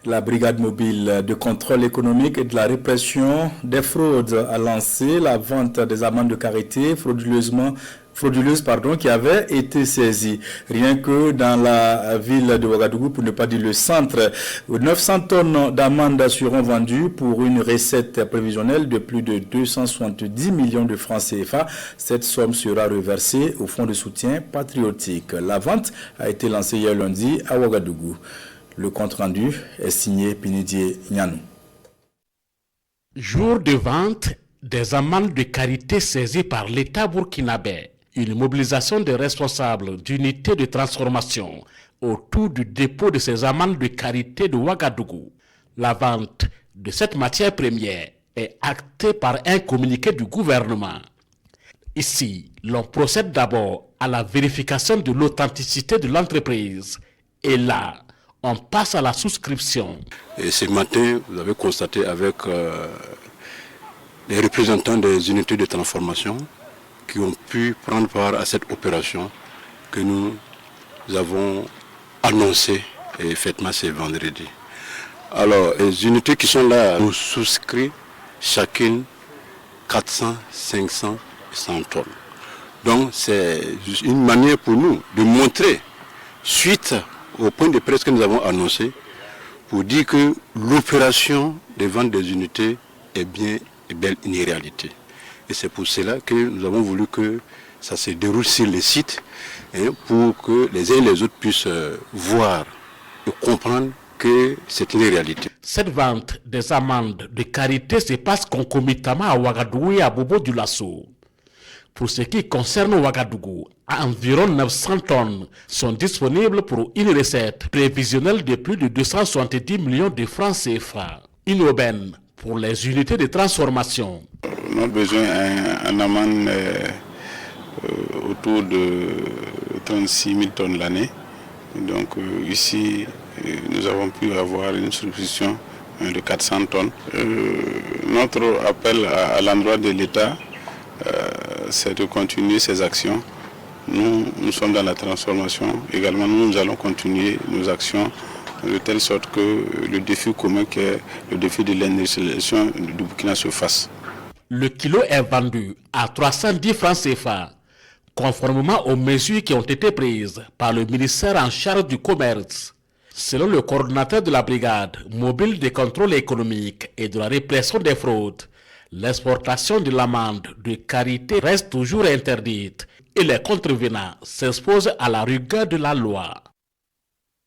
La brigade mobile de contrôle économique et de la répression des fraudes a lancé la vente des amendes de karité frauduleuses qui avaient été saisies. Rien que dans la ville de Ouagadougou, pour ne pas dire le centre, 900 tonnes d'amendes seront vendues pour une recette prévisionnelle de plus de 270 millions de francs CFA. Cette somme sera reversée au fonds de soutien patriotique. La vente a été lancée hier lundi à Ouagadougou. Le compte-rendu est signé Pinidier Nyanou. Jour de vente des amendes de karité saisies par l'État burkinabé. Une mobilisation des responsables d'unités de transformation autour du dépôt de ces amendes de karité de Ouagadougou. La vente de cette matière première est actée par un communiqué du gouvernement. Ici, l'on procède d'abord à la vérification de l'authenticité de l'entreprise. Et là, on passe à la souscription. Et ce matin, vous avez constaté avec les représentants des unités de transformation qui ont pu prendre part à cette opération que nous avons annoncée effectivement ce vendredi. Alors, les unités qui sont là, nous souscrivent chacune 400, 500, 100 tonnes. Donc, c'est une manière pour nous de montrer, suite au point de presse que nous avons annoncé, pour dire que l'opération de vente des unités est bien et belle une réalité. Et c'est pour cela que nous avons voulu que ça se déroule sur les sites pour que les uns et les autres puissent voir et comprendre que c'est une réalité. Cette vente des amendes de karité se passe concomitamment à Ouagadougou et à Bobo-Dioulasso. Pour ce qui concerne Ouagadougou, environ 900 tonnes sont disponibles pour une recette prévisionnelle de plus de 270 millions de francs CFA. Une aubaine pour les unités de transformation. On a besoin d'un amende autour de 36 000 tonnes l'année. Donc ici, nous avons pu avoir une substitution de 400 tonnes. Notre appel à l'endroit de l'État, c'est de continuer ces actions. Nous sommes dans la transformation. Également, nous allons continuer nos actions de telle sorte que le défi commun qui est le défi de l'industrialisation du Burkina se fasse. Le kilo est vendu à 310 francs CFA, conformément aux mesures qui ont été prises par le ministère en charge du commerce. Selon le coordonnateur de la brigade mobile de contrôle économique et de la répression des fraudes, l'exportation de l'amende de karité reste toujours interdite et les contrevenants s'exposent à la rigueur de la loi.